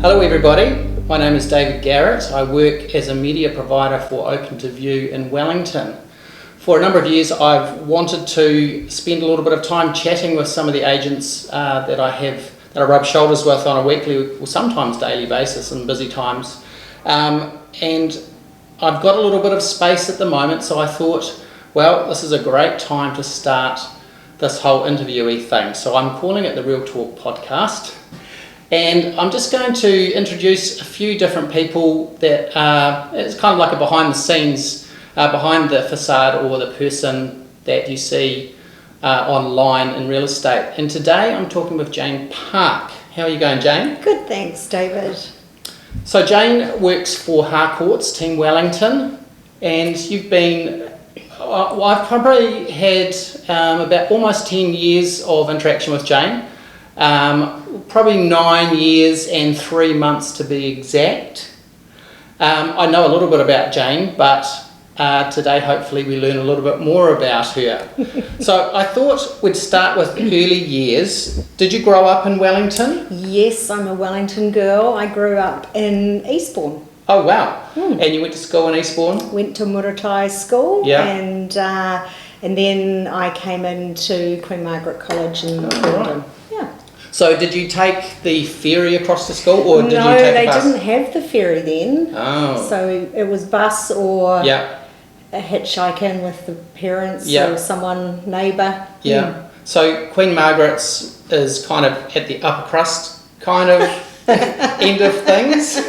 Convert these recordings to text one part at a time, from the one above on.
Hello everybody, my name is David Garratt. I work as a media provider for Open to View in Wellington. For a number of years I've wanted to spend a little bit of time chatting with some of the agents that I rub shoulders with on a weekly or sometimes daily basis in busy times. And I've got a little bit of space at the moment, so I thought, well, this is a great time to start this whole interviewee thing. So I'm calling it the Real Talk Podcast. And I'm just going to introduce a few different people that it's kind of like a behind the scenes, behind the facade, or the person that you see online in real estate. And today I'm talking with Jane Park. How are you going, Jane? Good, thanks, David. So Jane works for Harcourts Team Wellington, and you've been, I've probably had about almost 10 years of interaction with Jane. Probably 9 years and 3 months to be exact. I know a little bit about Jane, but today hopefully we learn a little bit more about her. So I thought we'd start with early years. Did you grow up in Wellington? Yes, I'm a Wellington girl. I grew up in Eastbourne. Oh wow! And you went to school in Eastbourne? Went to Muratai School, yeah. And then I came into Queen Margaret College in London. Right. Yeah. So did you take the ferry across to school, or did you take a bus? No, they didn't have the ferry then. Oh. So it was bus or a hitchhiking with the parents or someone, neighbour. Yeah. So Queen Margaret's is kind of at the upper crust kind of end of things.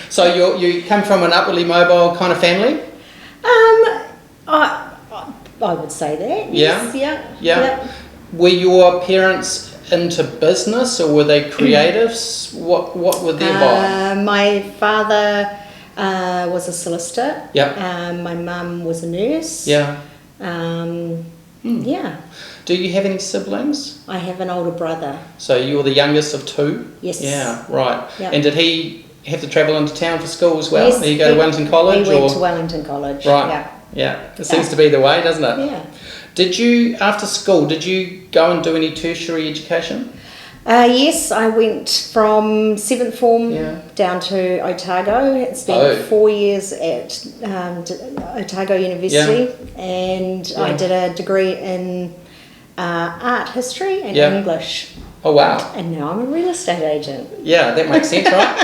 So you come from an upwardly mobile kind of family? I would say that. Yes. Yeah. Were your parents into business, or were they creatives? What were their vibe? My father was a solicitor. Yeah. My mum was a nurse. Yeah. Yeah. Do you have any siblings? I have an older brother. So you're the youngest of two? Yes. Yeah, right. Yep. And did he have to travel into town for school as well? Yes. Did he go to Wellington College? He went to Wellington College. Right. Yeah. It seems to be the way, doesn't it? Yeah. Did you, after school, did you go and do any tertiary education? Yes, I went from 7th form down to Otago. I spent 4 years at Otago University, and I did a degree in art history and English. Oh wow. And now I'm a real estate agent. Yeah, that makes sense, right?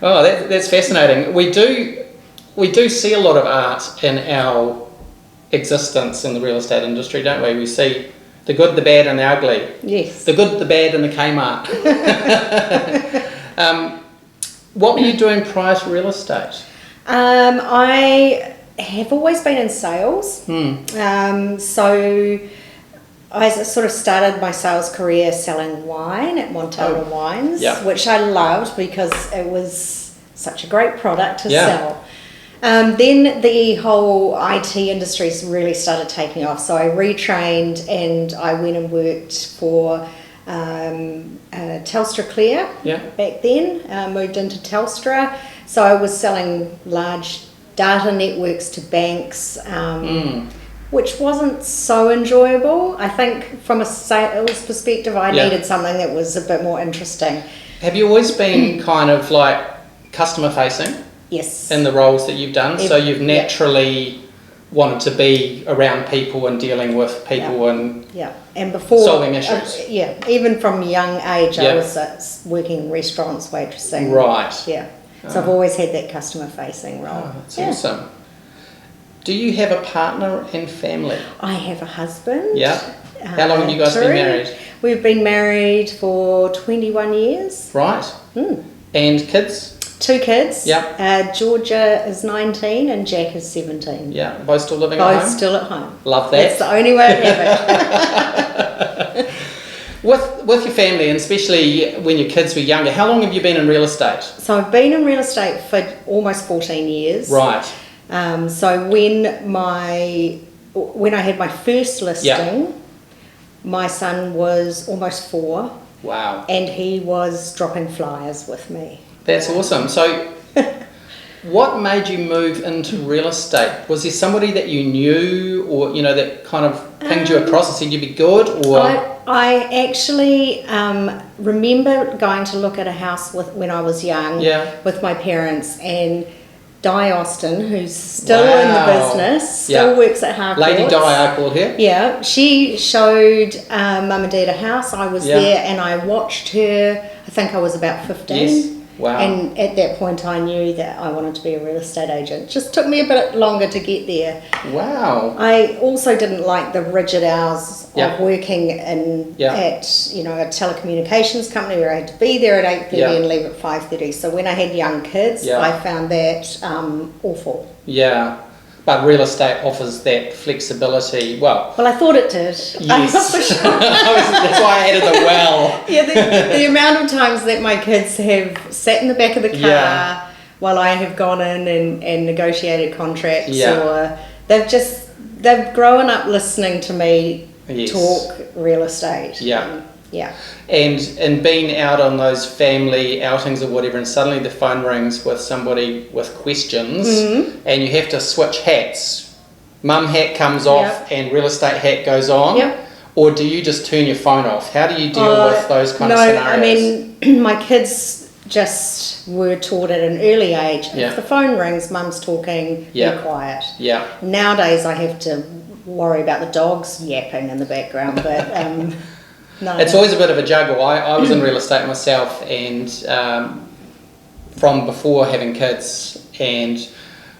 Oh, that's fascinating. We do see a lot of art in our existence in the real estate industry, don't we? We see the good, the bad and the ugly. Yes. The good, the bad and the Kmart. What were you doing prior to real estate? I have always been in sales. So I sort of started my sales career selling wine at Montana Wines, which I loved because it was such a great product to sell. Then the whole IT industry really started taking off, so I retrained and I went and worked for Telstra Clear back then, moved into Telstra, so I was selling large data networks to banks, which wasn't so enjoyable. I think from a sales perspective I needed something that was a bit more interesting. Have you always been kind of like customer facing? Yes. In the roles that you've done, so you've naturally wanted to be around people and dealing with people and before solving issues. Even from a young age, I was working in restaurants, waitressing. Right. Yeah. So I've always had that customer facing role. Oh, that's awesome. Do you have a partner and family? I have a husband. Yeah. How long have you guys been married? We've been married for 21 years. Right. And kids? 2 kids. Yeah. Georgia is 19 and Jack is 17. Yeah. Both still living at home? Both still at home. Love that. That's the only way to have it. With your family, and especially when your kids were younger, how long have you been in real estate? So I've been in real estate for almost 14 years. Right. So when I had my first listing, my son was almost 4. Wow. And he was dropping flyers with me. That's awesome. So What made you move into real estate? Was there somebody that you knew, or that kind of pinged you across and said you'd be good, or? I actually remember going to look at a house when I was young with my parents, and Di Austin, who's still in the business, still works at Harcourts. Lady Di, I call her. Yeah, she showed Mum and Dad a house. I was there, and I watched her. I think I was about 15. Yes. Wow. And at that point I knew that I wanted to be a real estate agent. Just took me a bit longer to get there. Wow. I also didn't like the rigid hours of working at a telecommunications company where I had to be there at 8:30 and leave at 5:30. So when I had young kids, I found that awful. Yeah. But real estate offers that flexibility. Well, I thought it did. Yes. For sure. That's why I added the well. The amount of times that my kids have sat in the back of the car while I have gone in and negotiated contracts, or they've grown up listening to me talk real estate. And being out on those family outings or whatever, and suddenly the phone rings with somebody with questions, and you have to switch hats. Mum hat comes off and real estate hat goes on. Or do you just turn your phone off? How do you deal with those kind of scenarios? I mean, my kids just were taught at an early age, if the phone rings, Mum's talking, be quiet. Nowadays I have to worry about the dogs yapping in the background, but it's always a bit of a juggle. I was in real estate myself, and from before having kids, and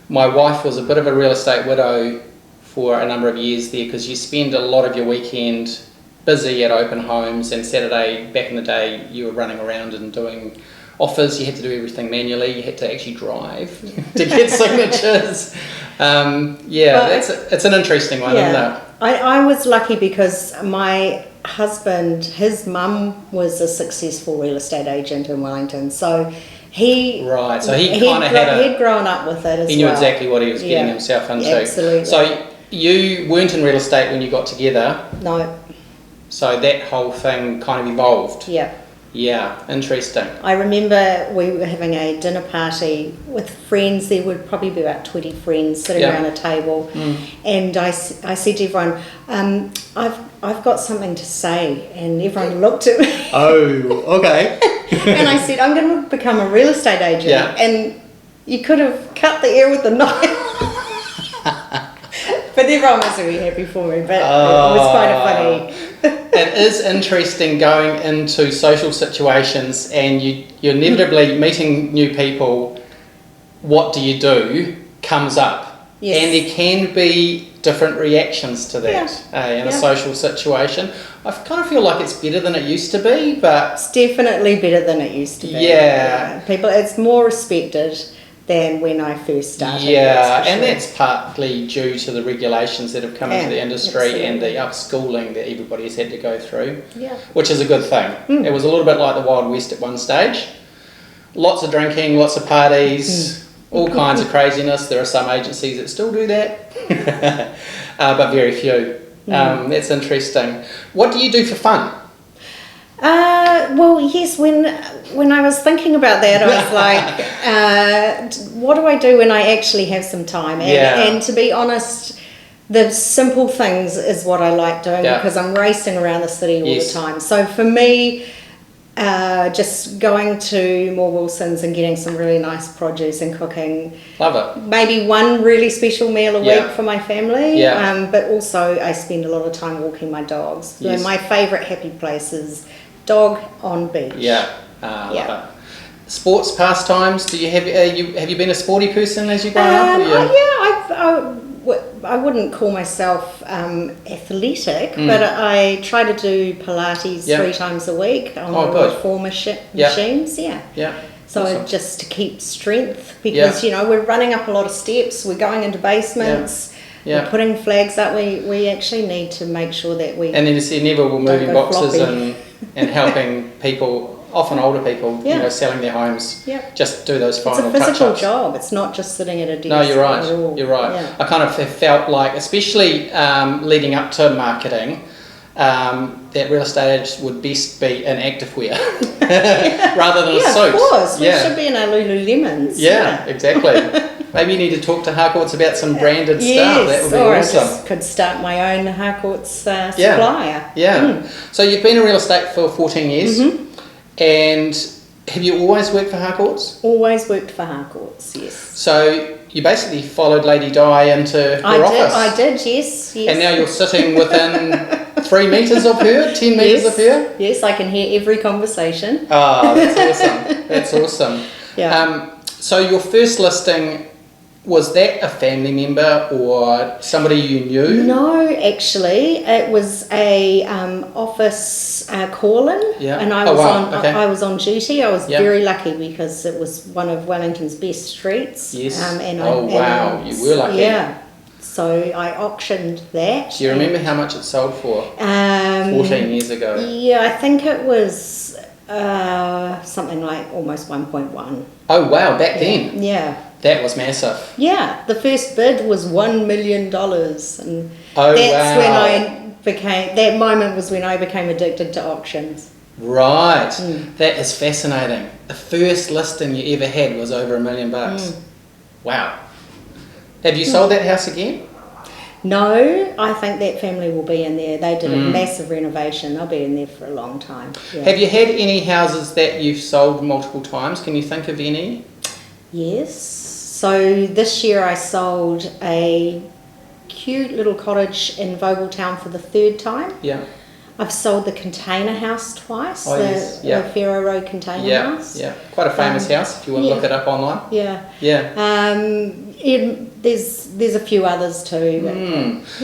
my wife was a bit of a real estate widow for a number of years there, because you spend a lot of your weekend busy at open homes, and Saturday, back in the day, you were running around and doing offers. You had to do everything manually. You had to actually drive to get signatures. It's an interesting one, isn't it? I was lucky because my husband, his mum was a successful real estate agent in Wellington, so he'd grown up with it as well. He knew exactly what he was getting himself into. Absolutely. So you weren't in real estate when you got together? No. So that whole thing kind of evolved? Yeah, interesting. I remember we were having a dinner party with friends. There would probably be about 20 friends sitting around a table, and I said to everyone, I've got something to say, and everyone looked at me. Oh, okay. And I said, I'm going to become a real estate agent, and you could have cut the air with a knife. But everyone was really happy for me, but it was quite a funny... It is interesting going into social situations, and you're inevitably meeting new people. What do you do comes up, and there can be different reactions to that in a social situation. I kind of feel like it's better than it used to be, but it's definitely better than it used to be. People, it's more respected than when I first started. And that's partly due to the regulations that have come into the industry and the upschooling that everybody's had to go through, which is a good thing. It was a little bit like the Wild West at one stage. Lots of drinking, lots of parties, all kinds of craziness. There are some agencies that still do that, but very few. That's interesting. What do you do for fun? Well, yes, when I was thinking about that, I was like, what do I do when I actually have some time? And to be honest, the simple things is what I like doing because I'm racing around the city all the time. So for me, just going to more Wilson's and getting some really nice produce and cooking. Love it. Maybe one really special meal a week for my family. But also I spend a lot of time walking my dogs. Yes. My favourite happy place is dog on beach. Love it. Sports pastimes. Do you have you been a sporty person as you grown up? I wouldn't call myself athletic, but I try to do Pilates 3 times a week on the reformer machines. So awesome. Just to keep strength, because we're running up a lot of steps, we're going into basements. We're putting flags up. We actually need to make sure that we. And then you see inevitable moving boxes and helping people, often older people, selling their homes. Just do those final touch-ups. It's a physical job. It's not just sitting at a desk. No, you're right. You're right. Yeah. I kind of have felt like, especially leading up to marketing, that real estate agents would best be in activewear. rather than a suit. Yeah, of course. We should be in our Lululemons. Yeah, exactly. Maybe you need to talk to Harcourts about some branded stuff. That would be or awesome. I just could start my own Harcourts supplier. Yeah. So you've been in real estate for 14 years. And have you always worked for Harcourts? Always worked for Harcourts, yes. So you basically followed Lady Di into her office. I did, yes. And now you're sitting within 3 metres of her, 10 metres of her? Yes, I can hear every conversation. Oh, that's awesome. That's awesome. Yeah. So your first listing, was that a family member or somebody you knew? No, actually, it was a office call-in, and I was on duty. I was very lucky because it was one of Wellington's best streets. Yes. And you were lucky. Yeah. So I auctioned that. Do you remember how much it sold for? 14 years ago. Yeah, I think it was something like almost 1.1. Oh wow! Back then. Yeah. That was massive. Yeah, the first bid was $1 million, and that moment was when I became addicted to auctions. Right, that is fascinating. The first listing you ever had was over $1 million. Wow. Have you sold that house again? No, I think that family will be in there. They did a massive renovation. They'll be in there for a long time. Yeah. Have you had any houses that you've sold multiple times? Can you think of any? Yes. So this year I sold a cute little cottage in Vogeltown for the 3rd time. Yeah. I've sold the container house twice, the Faro Road container house. Yeah, quite a famous house if you want to look it up online. Yeah. Yeah. There's a few others too. But,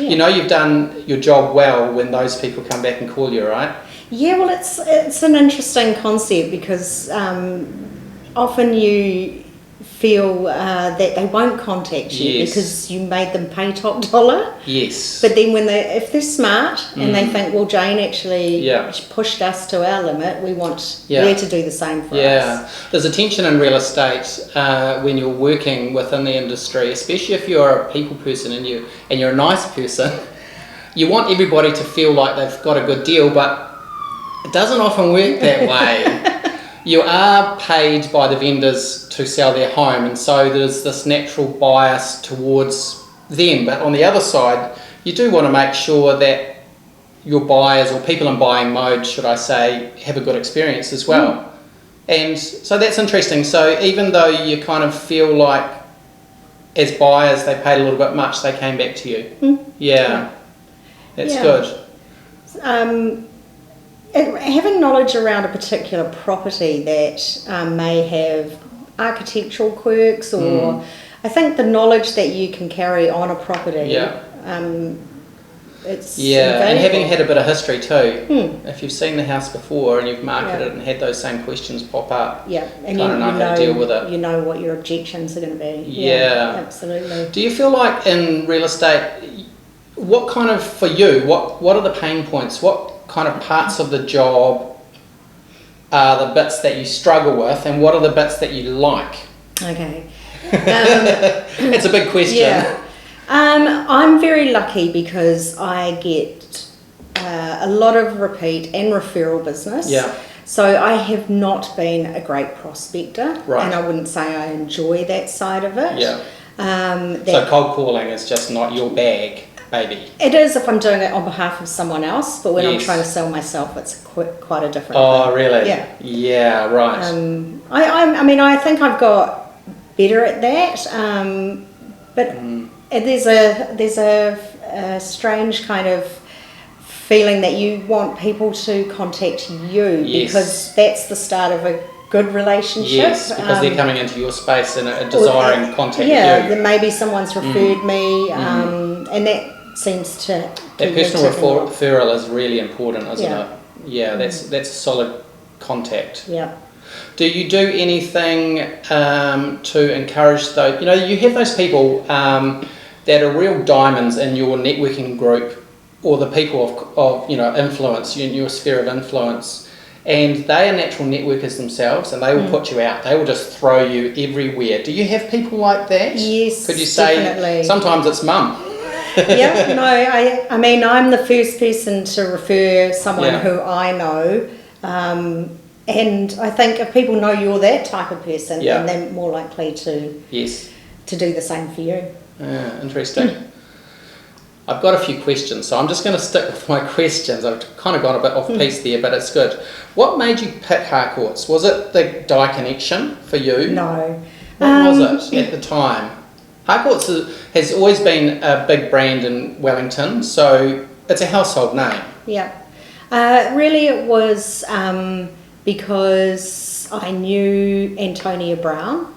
You know you've done your job well when those people come back and call you, right? Yeah, well it's an interesting concept because often you feel that they won't contact you because you made them pay top dollar. Yes. But then if they're smart and they think, well, Jane actually pushed us to our limit, we want her to do the same for us. Yeah. There's a tension in real estate when you're working within the industry, especially if you're a people person and you're a nice person. You want everybody to feel like they've got a good deal, but it doesn't often work that way. You are paid by the vendors to sell their home, and so there's this natural bias towards them. But on the other side, you do want to make sure that your buyers, or people in buying mode, should I say, have a good experience as well. And so that's interesting. So even though you kind of feel like as buyers they paid a little bit much, they came back to you. That's good. Having knowledge around a particular property that may have architectural quirks, or I think the knowledge that you can carry on a property, it's invaluable. And having had a bit of history too, if you've seen the house before and you've marketed it and had those same questions pop up, and you kind of know how to deal with it. You know what your objections are going to be. Yeah, absolutely. Do you feel like in real estate, what kind of, for you, what are the pain points? What kind of parts of the job are the bits that you struggle with, and what are the bits that you like? Okay. It's a big question. Yeah. I'm very lucky because I get a lot of repeat and referral business. Yeah. So I have not been a great prospector, right. And I wouldn't say I enjoy that side of it. Yeah. So cold calling is just not your bag. Maybe. It is if I'm doing it on behalf of someone else, but when I'm trying to sell myself, it's quite a different thing. Oh, really? Yeah. Yeah, right. I think I've got better at that, but there's a strange kind of feeling that you want people to contact you because that's the start of a good relationship. Yes, because they're coming into your space and desiring contact you. Yeah, then maybe someone's referred me, and that seems to... That personal referral is really important, isn't it? Yeah, that's a solid contact. Yeah. Do you do anything to encourage those... You know, you have those people that are real diamonds in your networking group, or the people of influence, in your sphere of influence, and they are natural networkers themselves, and they will put you out. They will just throw you everywhere. Do you have people like that? Yes, could you say definitely. Sometimes it's mum? Yeah, no, I mean, I'm the first person to refer someone who I know, and And I think if people know you're that type of person, Yeah. then they're more likely to Yes. do the same for you. Interesting. I've got a few questions, so I'm just going to stick with my questions. I've kind of gone a bit off piece there, but it's good. What made you pick Harcourts? Was it the die connection for you? No. What was it at the time? Harcourts has always been a big brand in Wellington, so it's a household name. Yeah. Really it was because I knew Antonia Brown,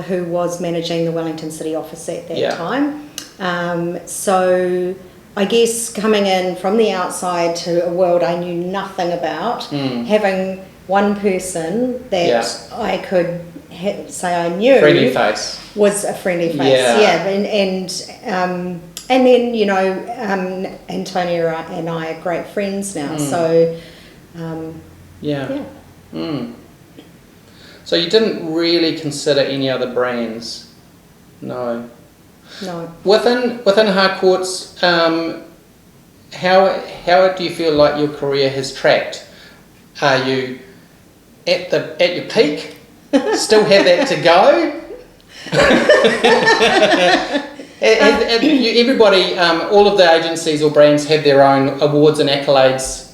who was managing the Wellington City office at that time. So I guess coming in from the outside to a world I knew nothing about, having one person that I could say I knew friendly face was a friendly face. And then, you know, Antonia and I are great friends now. So, So you didn't really consider any other brands? No. Within Harcourts, how do you feel like your career has tracked? Are you at your peak? Still have that to go? Everybody, all of the agencies or brands have their own awards and accolades.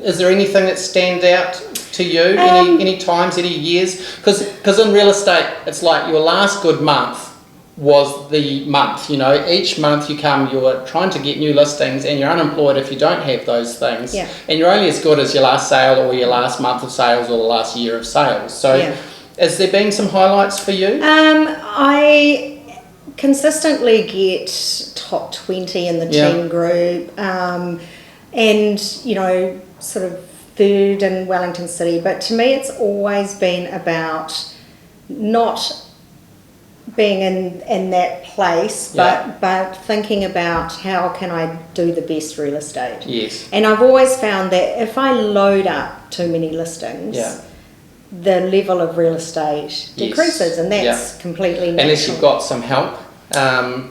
Is there anything that stands out to you? Any times, any years? Because in real estate, it's like your last good month was the month. You know, each month you're trying to get new listings, and you're unemployed if you don't have those things. Yeah. And you're only as good as your last sale or your last month of sales or the last year of sales. So, has there been some highlights for you? I consistently get top 20 in the team group, and you know, sort of third in Wellington City. But to me, it's always been about not being in that place, but thinking about how can I do the best real estate. Yes. And I've always found that if I load up too many listings, the level of real estate decreases, and that's completely natural. Unless you've got some help, and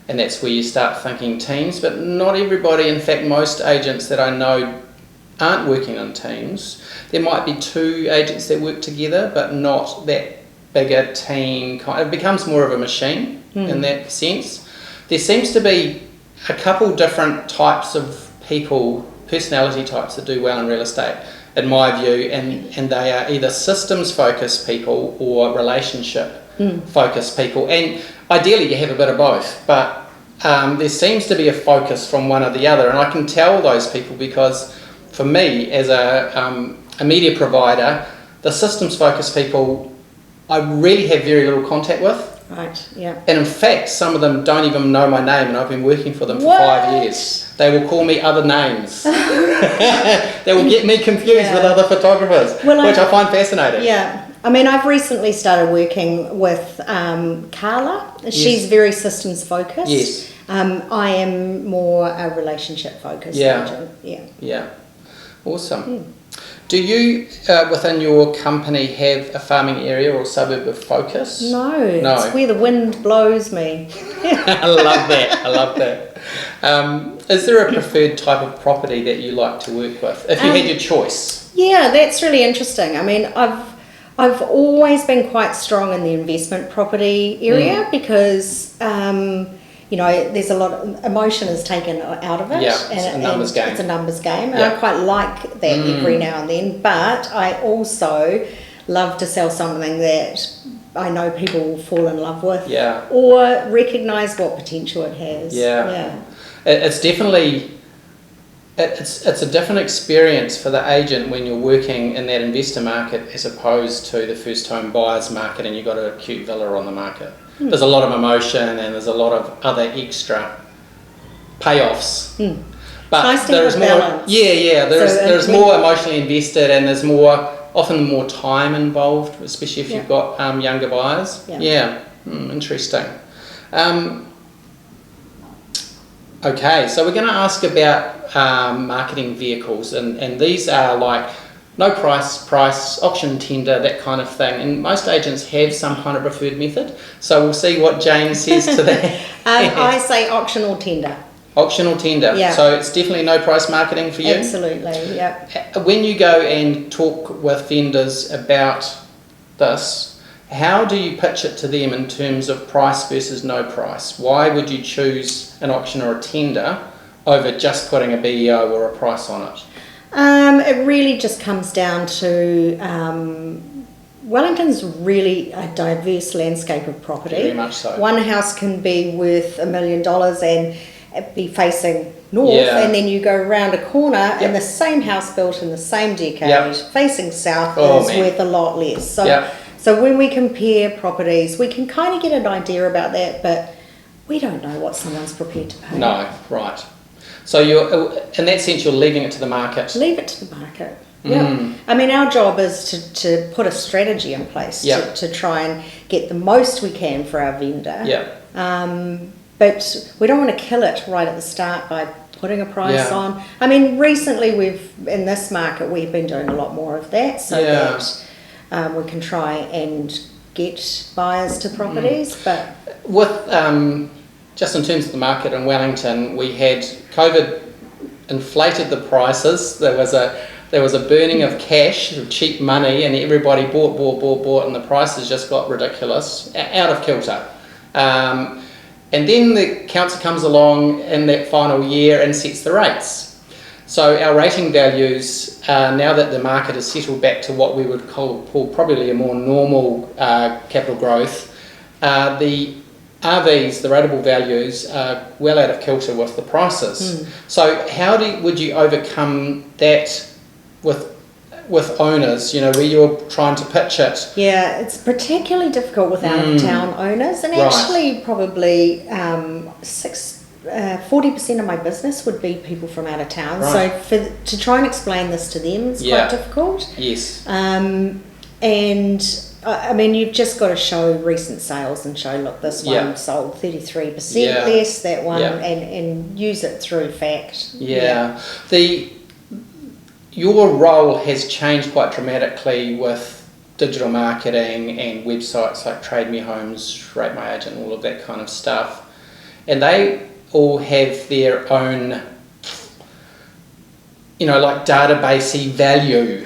that's where you start thinking teams. But not everybody, in fact most agents that I know aren't working on teams. There might be two agents that work together, but not that bigger team. It becomes more of a machine in that sense. There seems to be a couple different types of people, personality types that do well in real estate, in my view, and they are either systems focused people or relationship focused people, and ideally you have a bit of both, but there seems to be a focus from one or the other, and I can tell those people because for me as a media provider, the systems focused people I really have very little contact with. Right, yeah. And in fact, some of them don't even know my name, and I've been working for them for 5 years. They will call me other names. They will get me confused with other photographers, which I find fascinating. Yeah. I mean, I've recently started working with Carla. She's very systems focused. Yes. I am more a relationship focused agent. Yeah. Awesome. Do you, within your company, have a farming area or suburb of focus? No. It's where the wind blows me. I love that. Is there a preferred type of property that you like to work with, if you had your choice? Yeah, that's really interesting. I mean, I've always been quite strong in the investment property area because you know, there's a lot of emotion is taken out of it. Yeah, it's a numbers game. It's a numbers game, and I quite like that every now and then. But I also love to sell something that I know people will fall in love with, or recognise what potential it has. It's definitely it's a different experience for the agent when you're working in that investor market as opposed to the first home buyers market and you've got a cute villa on the market. There's a lot of emotion and there's a lot of other extra payoffs. But nice there's more balance. There's more emotionally invested, and there's often more time involved, especially if you've got younger buyers. Interesting. Okay, so we're going to ask about marketing vehicles, and these are like no price, auction tender, that kind of thing. And most agents have some kind of preferred method. So we'll see what Jane says to that. I say auction or tender. Auction or tender. Yeah. So it's definitely no price marketing for you? Absolutely, yeah. When you go and talk with vendors about this, how do you pitch it to them in terms of price versus no price? Why would you choose an auction or a tender over just putting a BEO or a price on it? It really just comes down to Wellington's really a diverse landscape of property. Very much so. One house can be worth $1 million and be facing north, Yeah. and then you go around a corner Yep. and the same house built in the same decade Yep. facing south is Man. worth a lot less. So, Yep. so when we compare properties, we can kind of get an idea about that, but we don't know what someone's prepared to pay. No, right. So you're, in that sense, you're leaving it to the market. Leave it to the market. Yeah. I mean, our job is to put a strategy in place Yeah. to try and get the most we can for our vendor. Yeah. But we don't want to kill it right at the start by putting a price Yeah. on. I mean, recently in this market, we've been doing a lot more of that so Yeah. that we can try and get buyers to properties. But With just in terms of the market in Wellington, we had COVID inflated the prices. There was a burning of cash, of cheap money, and everybody bought, and the prices just got ridiculous, out of kilter. And then the council comes along in that final year and sets the rates. So our rating values, now that the market has settled back to what we would call probably a more normal capital growth, the RVs, the rateable values, are well out of kilter with the prices. So how would you overcome that with owners, where you're trying to pitch it? yeah, it's particularly difficult with out-of-town owners, and Right. actually probably 40% of my business would be people from out of town. Right. So to try and explain this to them is Yeah. quite difficult. Yes. And I mean, you've just got to show recent sales and show, look, this one Yeah. sold 33% Yeah. less, that one, Yeah. and use it through fact. Yeah. Your role has changed quite dramatically with digital marketing and websites like Trade Me Homes, Rate My Agent, all of that kind of stuff. And they all have their own, like databasey value.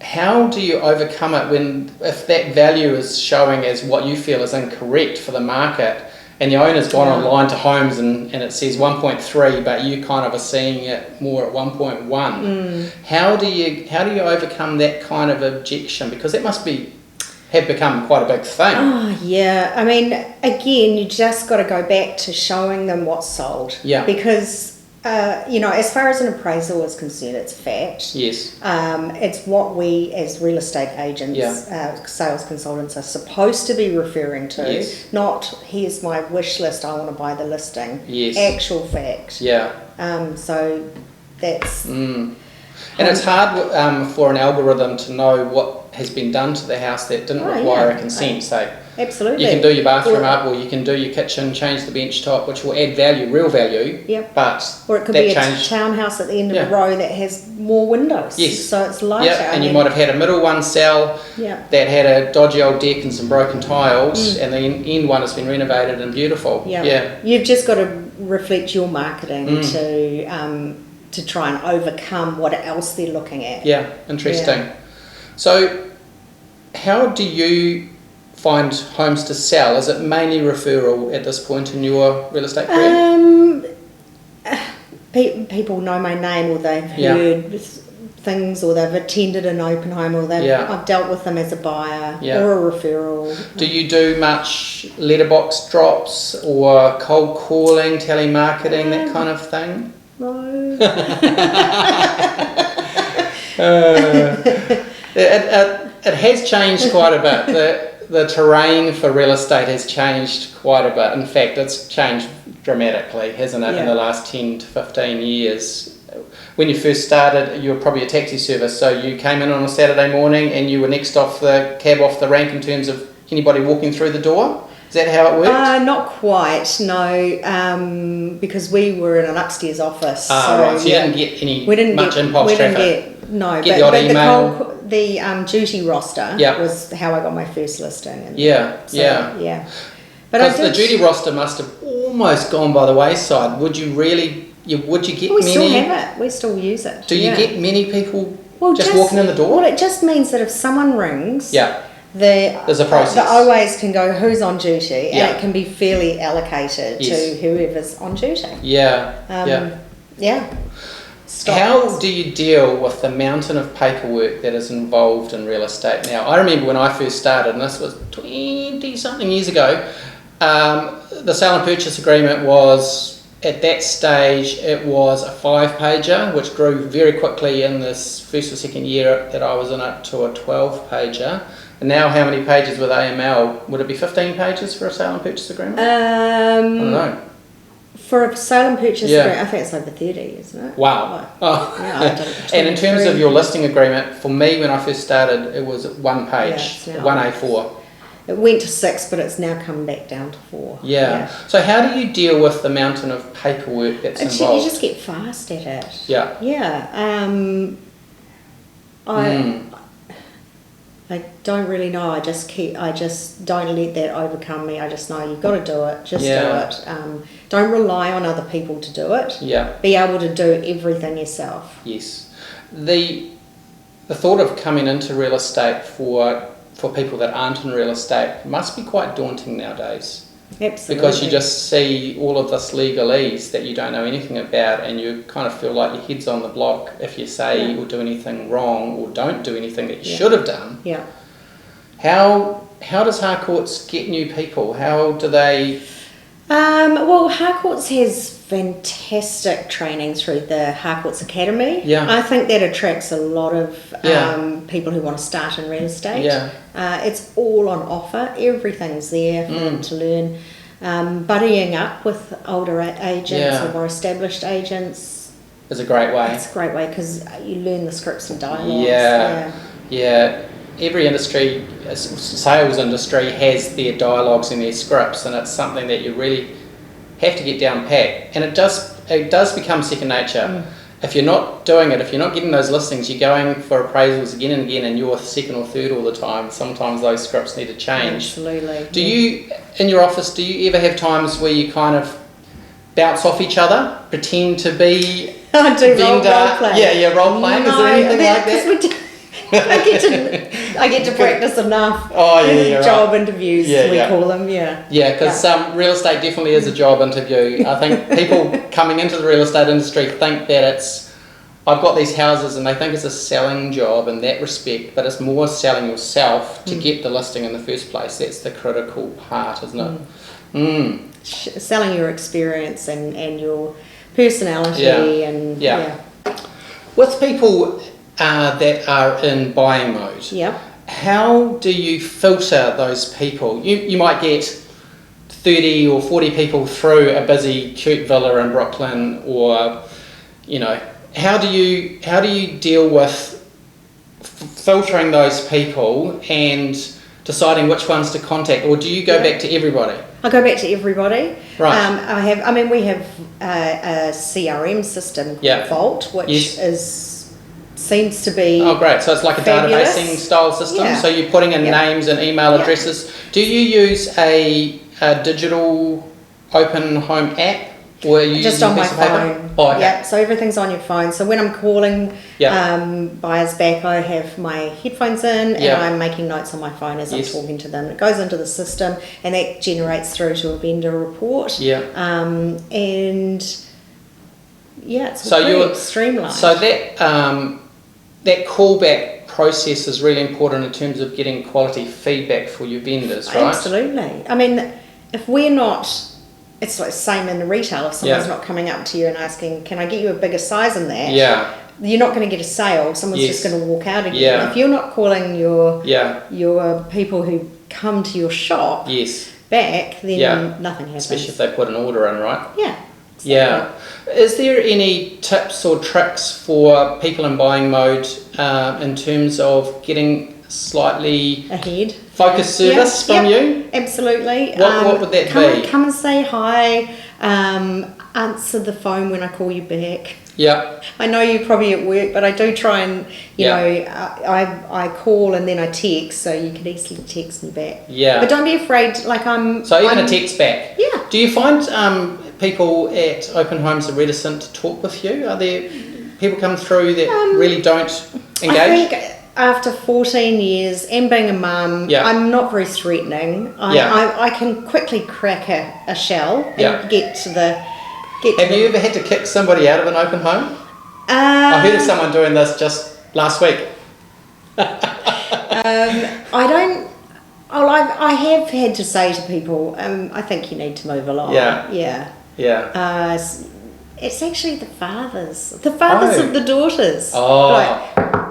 How do you overcome it if that value is showing as what you feel is incorrect for the market, and the owner's gone online to homes and it says 1.3, but you kind of are seeing it more at 1.1? How do you overcome that kind of objection? Because it must have become quite a big thing. Oh, yeah. I mean, again, you just got to go back to showing them what's sold. Yeah. Because, as far as an appraisal is concerned, it's fact. Yes. It's what we as real estate agents, sales consultants are supposed to be referring to. Yes. Not, here's my wish list, I want to buy the listing. Yes. Actual fact. Yeah. So that's... And it's hard for an algorithm to know what has been done to the house that didn't require a consent. So absolutely. you can do your bathroom up, or you can do your kitchen, change the bench top, which will add value, real value. Yep. But or it could be a townhouse at the end of the row that has more windows. Yes. So it's lighter. Yeah, and you might have had a middle one sell that had a dodgy old deck and some broken tiles, and the end one has been renovated and beautiful. Yeah. You've just got to reflect your marketing to try and overcome what else they're looking at. Yeah, interesting. Yeah. So how do you find homes to sell? Is it mainly referral at this point in your real estate career? People know my name, or they've heard things, or they've attended an open home, or I've dealt with them as a buyer or a referral. Do you do much letterbox drops or cold calling, telemarketing, that kind of thing? No. It has changed quite a bit. The terrain for real estate has changed quite a bit. In fact, it's changed dramatically, hasn't it, in the last 10 to 15 years. When you first started, you were probably a taxi service, so you came in on a Saturday morning and you were next off the rank in terms of anybody walking through the door? Is that how it worked? Not quite, no, because we were in an upstairs office. Right, so you didn't get much impulse traffic? No, get the odd email? The duty roster was how I got my first listing. Yeah. But because the duty roster must have almost gone by the wayside. Would you really, would you get We many? still have it. We still use it. Do you get many people Well, just walking in the door? Well, it just means that if someone rings, Yeah. there's a process. The OAs can go who's on duty, Yeah. and it can be fairly allocated Yes. to whoever's on duty. Yeah. Yeah. How do you deal with the mountain of paperwork that is involved in real estate now? I remember when I first started, and this was 20-something years ago, the sale and purchase agreement was, at that stage, it was a 5-pager, which grew very quickly in this first or second year that I was in it to a 12-pager. And now how many pages with AML? Would it be 15 pages for a sale and purchase agreement? I don't know. For a sale and purchase agreement, I think it's over 30, isn't it? Wow. Oh. Yeah, I don't, and in terms of your listing agreement, for me when I first started, it was 1 page, Yeah, 1 A4. It went to 6, but it's now come back down to 4. Yeah. So how do you deal with the mountain of paperwork that's involved? You just get fast at it. Yeah. Yeah. I don't really know. I just don't let that overcome me. I just know you've got to do it. Just do it. Don't rely on other people to do it. Yeah. Be able to do everything yourself. Yes. The thought of coming into real estate for people that aren't in real estate must be quite daunting nowadays. Absolutely. Because you just see all of this legalese that you don't know anything about, and you kind of feel like your head's on the block if you say or do anything wrong or don't do anything that you should have done. Yeah. How does Harcourts get new people? How do they... Well, Harcourts has fantastic training through the Harcourts Academy. Yeah. I think that attracts a lot of people who want to start in real estate. Yeah. It's all on offer. Everything's there for them to learn. Buddying up with older agents or more established agents is a great way. It's a great way because you learn the scripts and dialogues. Yeah. Every industry, sales industry, has their dialogues and their scripts, and it's something that you really have to get down pat. And it does become second nature. If you're not doing it, if you're not getting those listings, you're going for appraisals again and again, and you're second or third all the time. Sometimes those scripts need to change. Absolutely. Do you, in your office, do you ever have times where you kind of bounce off each other, pretend to be I do vendor? role play. Yeah, role playing. Is there anything like that? I get to practice enough. Right. Job interviews, we call them. Yeah, because real estate definitely is a job interview. I think people coming into the real estate industry think that I've got these houses, and they think it's a selling job in that respect, but it's more selling yourself to get the listing in the first place. That's the critical part, isn't it? Selling your experience and your personality and with people that are in buying mode. How do you filter those people? You might get 30 or 40 people through a busy cute villa in Brooklyn, or how do you deal with filtering those people and deciding which ones to contact, or do you go back to everybody? I go back to everybody. Right. We have a CRM system called Vault, which seems to be great. So it's like a fabulous databasing style system. So you're putting in names and email addresses. Do you use a digital open home app, or are you just on my phone? Oh, okay. Yeah, so everything's on your phone. So when I'm calling buyers back, I have my headphones in and I'm making notes on my phone as I'm talking to them. It goes into the system and that generates through to a vendor report. It's pretty streamlined. So that callback process is really important in terms of getting quality feedback for your vendors, right? Absolutely. I mean, if we're not, it's like the same in the retail. If someone's not coming up to you and asking, can I get you a bigger size than that? You're not going to get a sale. Someone's just going to walk out again. If you're not calling your people who come to your shop back, then nothing happens. Especially if they put an order in, right? Exactly. Yeah. Is there any tips or tricks for people in buying mode in terms of getting slightly ahead. focused service from you? Absolutely. What would that be? Come and say hi. Answer the phone when I call you back. Yeah. I know you're probably at work, but I do try and, you know, I call and then I text, so you can easily text me back. Yeah. But don't be afraid, So even a text back? Yeah. Do you find people at open homes are reticent to talk with you? Are there people come through that really don't engage? I think after 14 years and being a mum, I'm not very threatening. I can quickly crack a shell and get to the... Have you ever had to kick somebody out of an open home? I heard of someone doing this just last week. I have had to say to people, I think you need to move along. Yeah. It's actually the fathers of the daughters. Oh,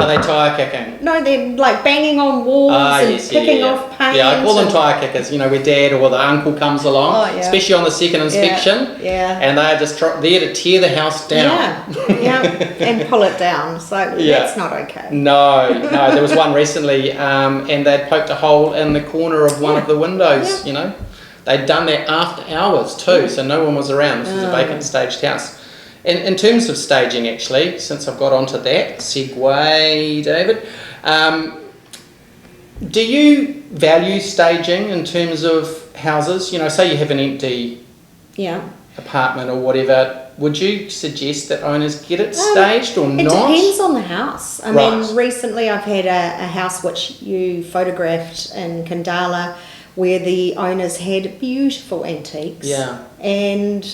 are they tyre kicking? No, they're like banging on walls and picking off paint. Yeah, I call them tyre kickers, you know, where dad or the uncle comes along, especially on the second inspection. Yeah. And they're just there to tear the house down. Yeah, and pull it down. So that's not okay. No, there was one recently and they'd poked a hole in the corner of one of the windows, you know. They'd done that after hours too, so no one was around. This was a vacant staged house. In terms of staging, actually, since I've got onto that segue, David, do you value staging in terms of houses? You know, say you have an empty apartment or whatever, would you suggest that owners get it staged or not? It depends on the house. I mean, recently I've had a house which you photographed in Kandala where the owners had beautiful antiques. Yeah. And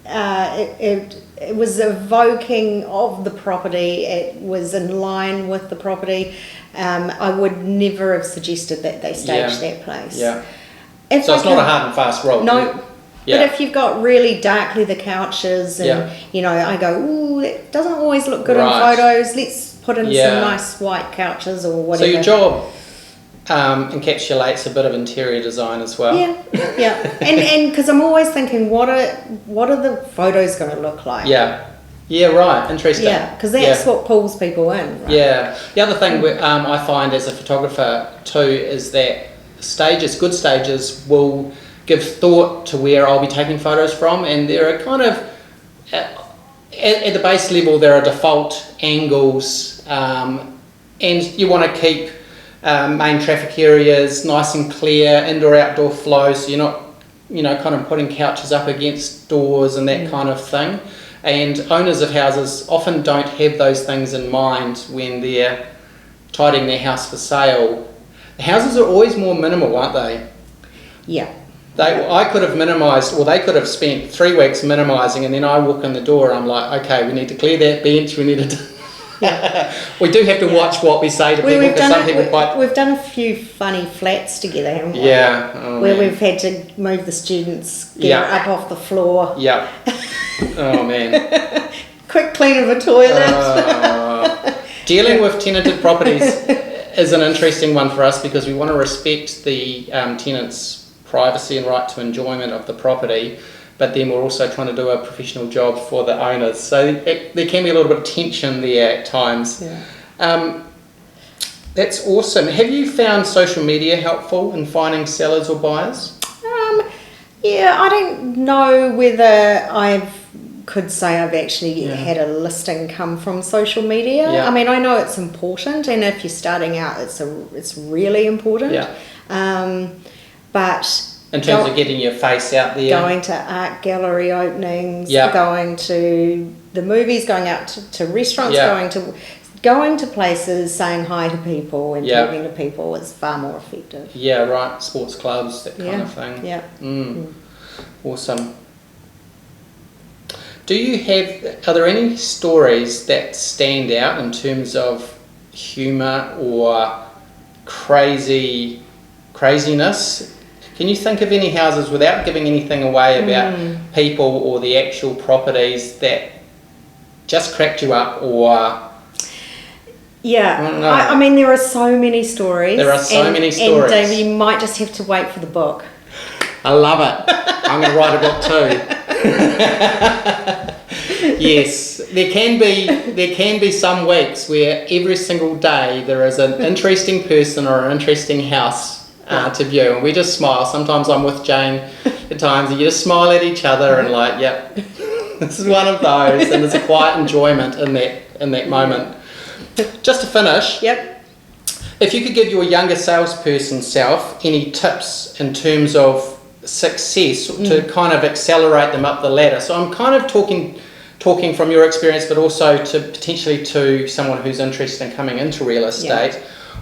it was evoking of the property. It was in line with the property. I would never have suggested that they stage that place. Yeah. So it's not a hard and fast rule. No. Yeah. But if you've got really dark leather couches and, you know, I go, ooh, that doesn't always look good in photos. Let's put in some nice white couches or whatever. So your job encapsulates a bit of interior design as well. Yeah. And because I'm always thinking, what are the photos going to look like? Yeah, right. Interesting. Yeah, because that's what pulls people in. Right? Yeah. The other thing I find as a photographer too is that good stages will give thought to where I'll be taking photos from, and there are kind of at the base level there are default angles, and you want to keep main traffic areas nice and clear, indoor outdoor flow, so you're not, you know, kind of putting couches up against doors and that kind of thing. And owners of houses often don't have those things in mind when they're tidying their house for sale. The houses are always more minimal, aren't they? Yeah. I could have minimised, or they could have spent 3 weeks minimising, and then I walk in the door and I'm like, okay, we need to clear that bench, we need to... We do have to watch what we say to people, because some people We've done a few funny flats together, haven't we? Yeah. Where we've had to move the students' gear up off the floor. Yeah. Oh, man. Quick clean of a toilet. Dealing with tenanted properties is an interesting one for us, because we want to respect the tenant's privacy and right to enjoyment of the property, but then we're also trying to do a professional job for the owners. So there can be a little bit of tension there at times. Yeah. That's awesome. Have you found social media helpful in finding sellers or buyers? Yeah, I don't know whether I could say I've actually had a listing come from social media. Yeah. I mean, I know it's important, and if you're starting out, it's really important. Yeah. But in terms of getting your face out there, going to art gallery openings, going to the movies, going out to restaurants, going to places, saying hi to people and talking to people is far more effective. Yeah, right. Sports clubs, that kind of thing. Yeah. Awesome. Are there any stories that stand out in terms of humour or craziness? Can you think of any houses, without giving anything away about people or the actual properties, that just cracked you up, or... Yeah, I mean, there are so many stories. And David, you might just have to wait for the book. I love it. I'm going to write a book too. Yes. there can be some weeks where every single day there is an interesting person or an interesting house to view, and we just smile. Sometimes I'm with Jane at times, and you just smile at each other and like, yep, this is one of those, and there's a quiet enjoyment in that moment. Just to finish, Yep. if you could give your younger salesperson self any tips in terms of success to kind of accelerate them up the ladder. So I'm kind of talking from your experience, but also to potentially to someone who's interested in coming into real estate.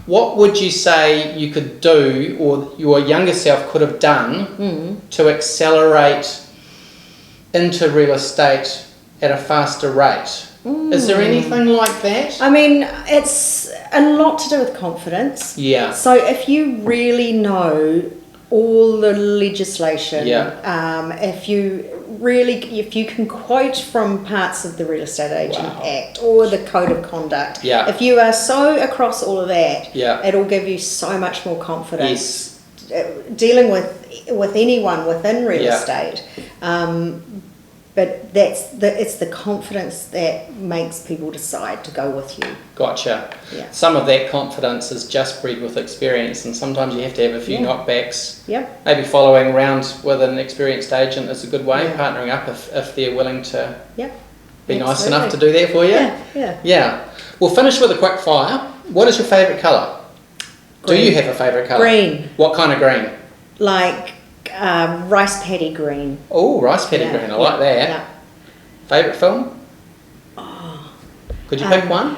What would you say you could do, or your younger self could have done to accelerate into real estate at a faster rate? Is there anything like that? I mean, it's a lot to do with confidence. Yeah. So if you really know all the legislation, if you can quote from parts of the Real Estate Agent Act or the Code of Conduct, if you are so across all of that, it'll give you so much more confidence dealing with anyone within real estate. But it's the confidence that makes people decide to go with you. Gotcha. Yeah. Some of that confidence is just bred with experience, and sometimes you have to have a few knockbacks. Yep. Maybe following around with an experienced agent is a good way, partnering up if they're willing to be nice enough to do that for you. Yeah. We'll finish with a quick fire. What is your favourite colour? Green. Do you have a favourite colour? Green. What kind of green? Like rice paddy green. Oh, rice paddy green. I like that. Yeah. Favourite film? Oh. Could you pick one?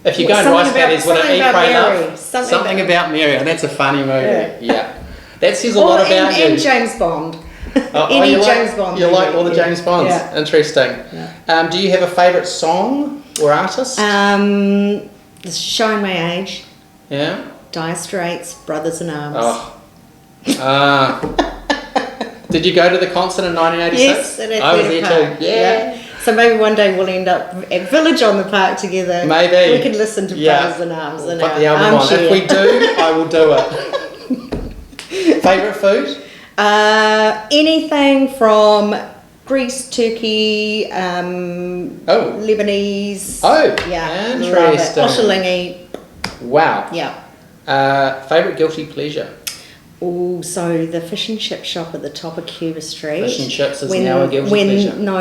If you're going rice paddies, would it Eat, Pray, Love? Something About Mary. And that's a funny movie. Yeah. That says a lot about you. And James Bond. James Bond. You like all the James Bonds. Yeah. Interesting. Yeah. Do you have a favourite song or artist? This is showing my age. Yeah. Dire Straits, Brothers in Arms. Oh. Did you go to the concert in 1986? Yes, I was there too. Yeah. So maybe one day we'll end up at Village on the Park together. Maybe. We can listen to Brothers in Arms. We'll put the album on. If we do, I will do it. Favourite food? Anything from Greece, Turkey, Lebanese. Oh, yeah, interesting. Oshilingi. Wow. Yeah. Favourite guilty pleasure? Oh, so the fish and chip shop at the top of Cuba Street. Fish and chips is now a guilty pleasure. No,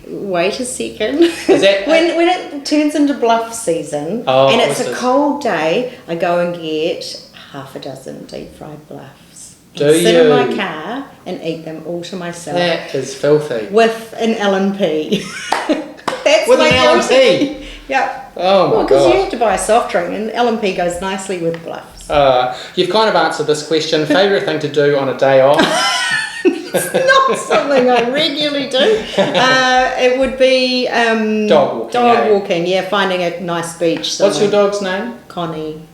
wait a second. Is that when it turns into bluff season and it's a cold day, I go and get half a dozen deep fried bluffs. Sit in my car and eat them all to myself. That is filthy. With an L&P. That's with my an L&P? Yeah. Oh my god. Because you have to buy a soft drink, and L&P goes nicely with bluffs. You've kind of answered this question. Favourite thing to do on a day off? It's not something I regularly do. It would be dog walking. Yeah, finding a nice beach somewhere. What's your dog's name? Connie.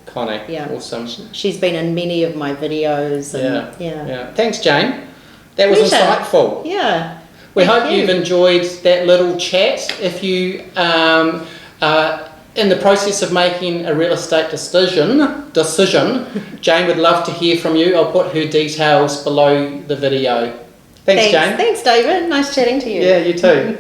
Yeah. Awesome. She's been in many of my videos. And, yeah. Thanks, Jane. That was insightful. Yeah. We hope you've enjoyed that little chat. If you in the process of making a real estate decision, Jane would love to hear from you. I'll put her details below the video. Thanks, Jane. Thanks, David. Nice chatting to you. Yeah, you too.